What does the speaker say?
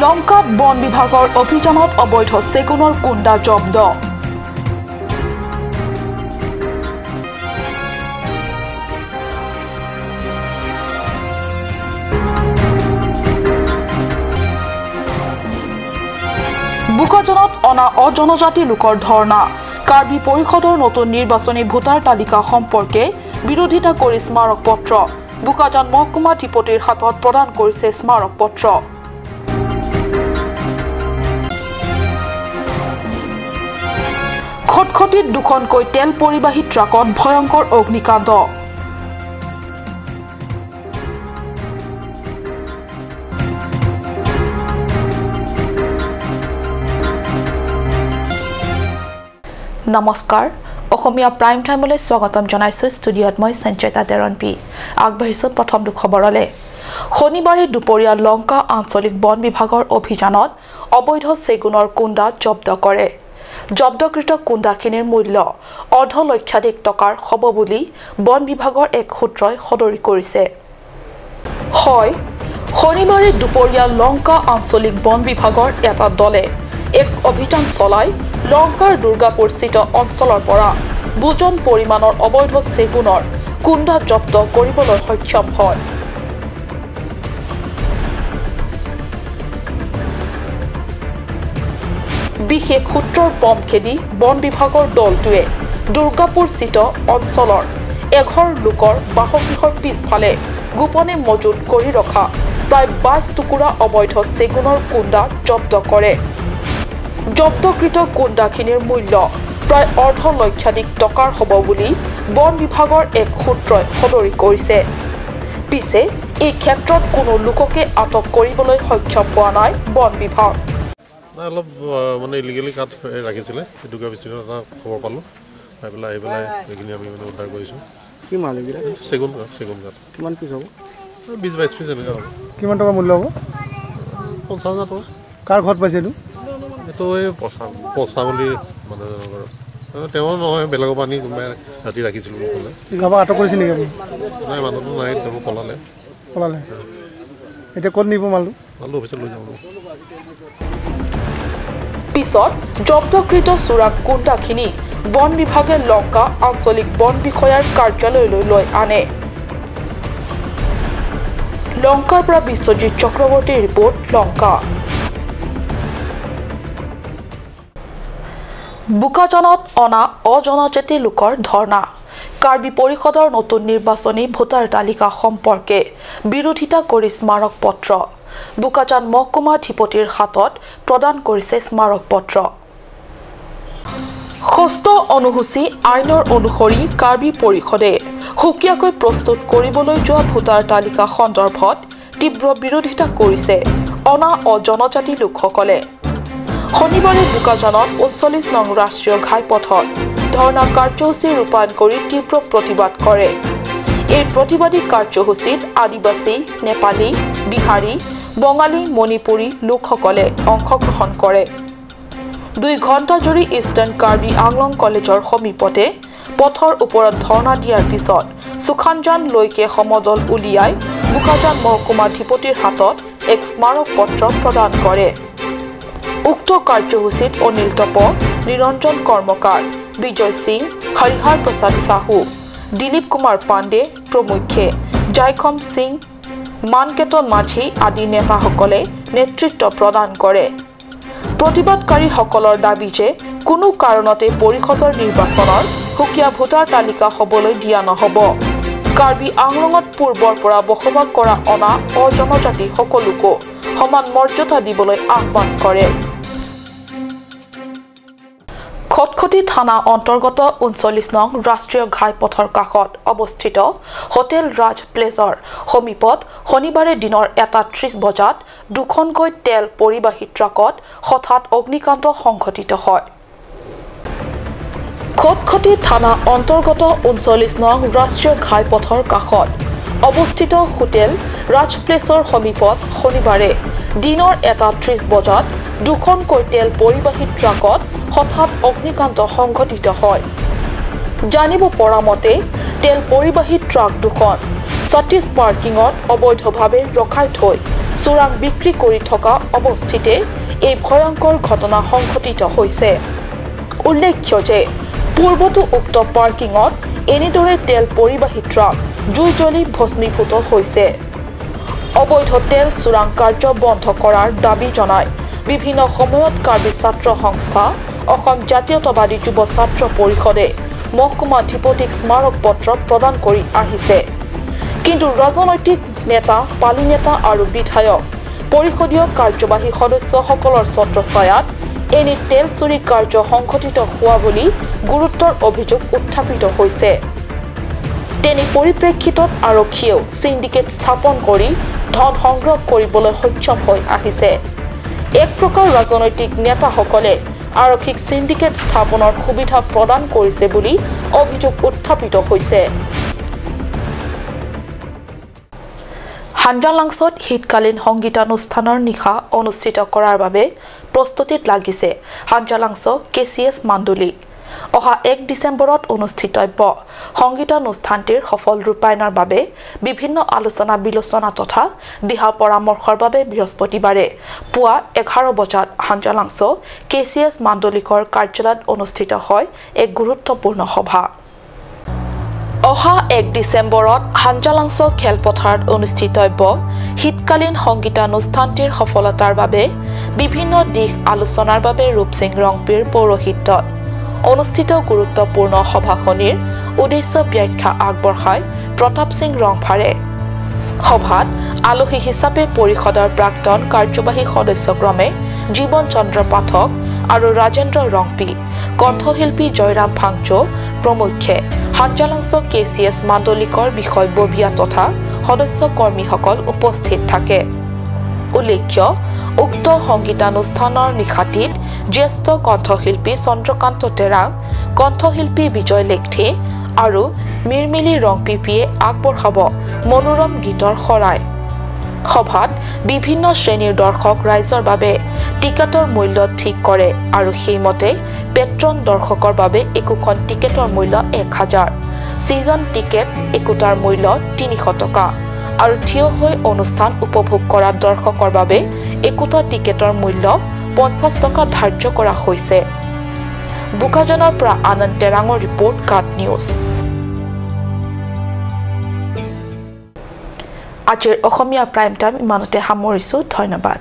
লংকাত বন বিভাগৰ অভিযানত অবৈধ চেগুনৰ কুণ্ডা জব্দ বুকাজনত অনা অজনজাতি লোকৰ ধৰ্ণা কাৰ্বি পৰিষদৰ নতুন নিৰ্বাচনী ভোটাৰ তালিকা সম্পৰ্কে বিৰোধিতা কৰি স্মাৰক পত্ৰ বুকাজান মহকুমা ধিপতিৰ হাতত প্ৰদান কৰিছে স্মাৰক পত্ৰ খটখটিত দুখনকৈ তেল পৰিবাহী ট্ৰাকত ভয়ংকৰ অগ্নিকাণ্ড নমস্কাৰ অসমীয়া প্ৰাইম টাইমলৈ স্বাগতম জনাইছো ষ্টুডিঅত মই সঞ্চয়তা দেৰনপি আগবাঢ়িছো প্ৰথম খবৰলে শনিবাৰে দুপৰীয়া লংকা আঞ্চলিক বন বিভাগৰ অভিযানত অবৈধ চেগুনৰ কুণ্ডা জব্দ কৰে জব্দকৃত কুণ্ডাখিনিৰ মূল্য অৰ্ধ লক্ষাধিক টকাৰ হ'ব বুলি বন বিভাগৰ এক সূত্ৰই সদৰি কৰিছে হয় শনিবাৰে দুপৰীয়া লংকা আঞ্চলিক বন বিভাগৰ এটা দলে এক অভিযান চলাই লংকাৰ দুৰ্গাপুৰস্থিত অঞ্চলৰ পৰা বুজন পৰিমাণৰ অবৈধ চেগুনৰ কুণ্ডা জব্দ কৰিবলৈ সক্ষম হয় বিশেষ সূত্ৰৰ পম খেদি বন বিভাগৰ দলটোৱে দুৰ্গাপুৰস্থিত অঞ্চলৰ এঘৰ লোকৰ বাসগৃহৰ পিছফালে গোপনে মজুত কৰি ৰখা প্ৰায় 22 টুকুৰা অবৈধ চেগুনৰ কুণ্ডা জব্দ কৰে জব্দকৃত কুণ্ডাখিনিৰ মূল্য প্ৰায় অৰ্ধ লক্ষাধিক টকাৰ হ'ব বুলি বন বিভাগৰ এক সূত্ৰই সদৰি কৰিছে পিছে এই ক্ষেত্ৰত কোনো লোককে আটক কৰিবলৈ সক্ষম হোৱা নাই বন বিভাগ অলপ মানে ইলিগেলি কাট ৰাখিছিলে দুৰ্গা বিস্তৃত এটা খবৰ পালোঁ পাই পেলাই আহি পেলাই এইখিনি আমি মানে উদ্ধাৰ কৰিছোঁ কি মাল এইবিলাক চেগুন কাঠ কিমান পিচ হ'ব 20-22 পিচ এনেকুৱা হ'ব কিমান টকা মূল্য হ'ব 50,000 টকা কাৰ ঘৰত পাইছে এইটো এইটো এই পচা বুলি মানে তেওঁ নহয় বেলেগৰ পানী কোনোবাই ৰাতি ৰাখিছিলোঁ মোক ক'লে কাৰোবাক আটক কৰিছে নেকি আপুনি নাই মানুহটো নাই তেওঁ পলালে এতিয়া ক'ত নিব মালটো অফিচত লৈ যাওঁ পিছত জব্দকৃত চোৰাং কুণ্ডাখিনি বন বিভাগে লংকা আঞ্চলিক বন বিষয়াৰ কাৰ্যালয়লৈ লৈ আনে লংকাৰ পৰা বিশ্বজিৎ চক্ৰৱৰ্তীৰ ৰিপৰ্ট লংকা বুকাজনত অনা অজনজাতি লোকৰ ধৰ্ণা কাৰ্বি পৰিষদৰ নতুন নিৰ্বাচনী ভোটাৰ তালিকা সম্পৰ্কে বিৰোধিতা কৰি স্মাৰক পত্ৰ বুকাজান মহকুমা ধিপতিৰ হাতত প্ৰদান কৰিছে স্মাৰক পত্ৰ ষষ্ঠ অনুসূচী আইনৰ অনুসৰি কাৰ্বি পৰিষদে সুকীয়াকৈ প্ৰস্তুত কৰিবলৈ যোৱা ভোটাৰ তালিকা সন্দৰ্ভত তীব্ৰ বিৰোধিতা কৰিছে অনা অজনজাতি লোকসকলে শনিবাৰে বুকাজানত 39 নং ৰাষ্ট্ৰীয় ঘাইপথত ধৰ্ণা কাৰ্যসূচী ৰূপায়ণ কৰি তীব্ৰ প্ৰতিবাদ কৰে এই প্ৰতিবাদী কাৰ্যসূচীত আদিবাসী নেপালী বিহাৰী বঙালী মণিপুৰী লোকসকলে অংশগ্ৰহণ কৰে 2 ঘণ্টা জুৰি ইষ্টাৰ্ণ কাৰ্বি আংলং কলেজৰ সমীপতে পথৰ ওপৰত ধৰ্ণা দিয়াৰ পিছত সুখানজান লৈকে সমদল উলিয়াই বুকাজান মহকুমা ধিপতিৰ হাতত এক স্মাৰক পত্ৰ প্ৰদান কৰে উক্ত কাৰ্যসূচীত অনিল তপ নিৰঞ্জন কৰ্মকাৰ বিজয় সিং হৰিহাৰ প্ৰসাদ সাহু দিলীপ কুমাৰ পাণ্ডে প্ৰমুখ্যে জয়খম সিং মানকেতন মাঝি আদি নেতাসকলে নেতৃত্ব প্ৰদান কৰে প্ৰতিবাদকাৰীসকলৰ দাবী যে কোনো কাৰণতে পৰিষদৰ নিৰ্বাচনৰ সুকীয়া ভোটাৰ তালিকা হ'বলৈ দিয়া নহ'ব কাৰ্বি আংলঙত পূৰ্বৰ পৰা বসবাস কৰা অনা অজনজাতি সকলোকো সমান মৰ্যাদা দিবলৈ আহ্বান কৰে খটখটি থানা অন্তৰ্গত 39 নং ৰাষ্ট্ৰীয় ঘাইপথৰ কাষত অৱস্থিত হোটেল ৰাজ প্লেজৰ সমীপত শনিবাৰে দিনৰ 1:30 বজাত দুখনকৈ তেল পৰিবাহী ট্ৰাকত হঠাৎ অগ্নিকাণ্ড সংঘটিত হয় খটখটি থানা অন্তৰ্গত 39 নং ৰাষ্ট্ৰীয় ঘাইপথৰ কাষত অৱস্থিত হোটেল ৰাজ প্লেজৰ সমীপত শনিবাৰে দিনৰ 1:30 বজাত দুখনকৈ তেল পৰিবাহী ট্ৰাকত হঠাৎ অগ্নিকাণ্ড সংঘটিত হয় জানিব পৰা মতে তেল পৰিবাহী ট্ৰাক দুখন সতীশ পাৰ্কিঙত অবৈধভাৱে ৰখাই থৈ চোৰাং বিক্ৰী কৰি থকা অৱস্থিতে এই ভয়ংকৰ ঘটনা সংঘটিত হৈছে উল্লেখ্য যে পূৰ্বতো উক্ত পাৰ্কিঙত এনেদৰে তেল পৰিবাহী ট্ৰাক জুই জ্বলি ভস্মীভূত হৈছে অবৈধ তেল চোৰাং কাৰ্য বন্ধ কৰাৰ দাবী জনাই বিভিন্ন সময়ত কাৰ্বি ছাত্ৰ সংস্থা অসম জাতীয়তাবাদী যুৱ ছাত্ৰ পৰিষদে মহকুমাধিপতিক স্মাৰক পত্ৰ প্ৰদান কৰি আহিছে কিন্তু ৰাজনৈতিক নেতা পালি নেতা আৰু বিধায়ক পৰিষদীয় কাৰ্যবাহী সদস্যসকলৰ ছত্ৰছায়াত এনে তেল চুৰি কাৰ্য সংঘটিত হোৱা বুলি গুৰুত্বৰ অভিযোগ উত্থাপিত হৈছে তেনে পৰিপ্ৰেক্ষিতত আৰক্ষীয়েও সিন্ডিকেট স্থাপন কৰি ধন সংগ্ৰহ কৰিবলৈ সক্ষম হৈ আহিছে এক প্ৰকাৰ ৰাজনৈতিক নেতাসকলে আৰক্ষীক সিন্ডিকেট স্থাপনৰ সুবিধা প্ৰদান কৰিছে বুলি অভিযোগ উত্থাপিত হৈছে হাঞ্জালাংছত শীতকালীন সংগীতানুষ্ঠানৰ নিশা অনুষ্ঠিত কৰাৰ বাবে প্ৰস্তুতিত লাগিছে হাঞ্জালাংছ কেচিএছ মাণ্ডলিক অহা 1 ডিচেম্বৰত অনুষ্ঠিতব্য সংগীতানুষ্ঠানটিৰ সফল ৰূপায়ণৰ বাবে বিভিন্ন আলোচনা বিলোচনা তথা দিহা পৰামৰ্শৰ বাবে বৃহস্পতিবাৰে পুৱা 11 বজাত হাঞ্জালাংছ কেচিএছ মাণ্ডলিকৰ কাৰ্যালয়ত অনুষ্ঠিত হয় এক গুৰুত্বপূৰ্ণ সভা অহা 1 ডিচেম্বৰত হাঞ্জালাংছ খেলপথাৰত অনুষ্ঠিতব্য শীতকালীন সংগীতানুষ্ঠানটিৰ সফলতাৰ বাবে বিভিন্ন দিশ আলোচনাৰ বাবে ৰূপসিং ৰংপিৰ পৌৰোহিত্যত অনুষ্ঠিত গুৰুত্বপূৰ্ণ সভাখনিৰ উদ্দেশ্য ব্যাখ্যা আগবঢ়াই প্ৰতাপ সিং ৰংফাৰে সভাত আলোহী হিচাপে পৰিষদৰ প্ৰাক্তন কাৰ্যবাহী সদস্যক্ৰমে জীবন চন্দ্ৰ পাঠক আৰু ৰাজেন্দ্ৰ ৰংপি কণ্ঠশিল্পী জয়ৰাম ফাংচো প্ৰমুখ্যে হাঞ্জালাংছ কেচিএছ মাণ্ডলিকৰ বিষয়ববীয়া তথা সদস্য কৰ্মীসকল উপস্থিত থাকে উল্লেখ্য উক্ত সংগীতানুষ্ঠানৰ নিশাটিত জ্যেষ্ঠ কণ্ঠশিল্পী চন্দ্ৰকান্ত তেৰাং কণ্ঠশিল্পী বিজয় লেখথে আৰু মিৰমিলি ৰংপিপিয়ে আগবঢ়াব মনোৰম গীতৰ শৰাই সভাত বিভিন্ন শ্ৰেণীৰ দৰ্শক ৰাইজৰ বাবে টিকেটৰ মূল্য ঠিক কৰে আৰু সেইমতে পেট্ৰন দৰ্শকৰ বাবে একোখন টিকেটৰ মূল্য 1000 সিজন টিকেট একোটাৰ মূল্য 300 টকা আৰু থিয় হৈ অনুষ্ঠান উপভোগ কৰা দৰ্শকৰ বাবে একোটা টিকেটৰ মূল্য 50 টকা ধাৰ্য কৰা হৈছে বুকাজনৰ পৰা আনন্দ তেৰাঙৰ ৰিপৰ্ট কাট নিউজ আজিৰ অসমীয়া প্ৰাইম টাইম ইমানতে সামৰিছো ধন্যবাদ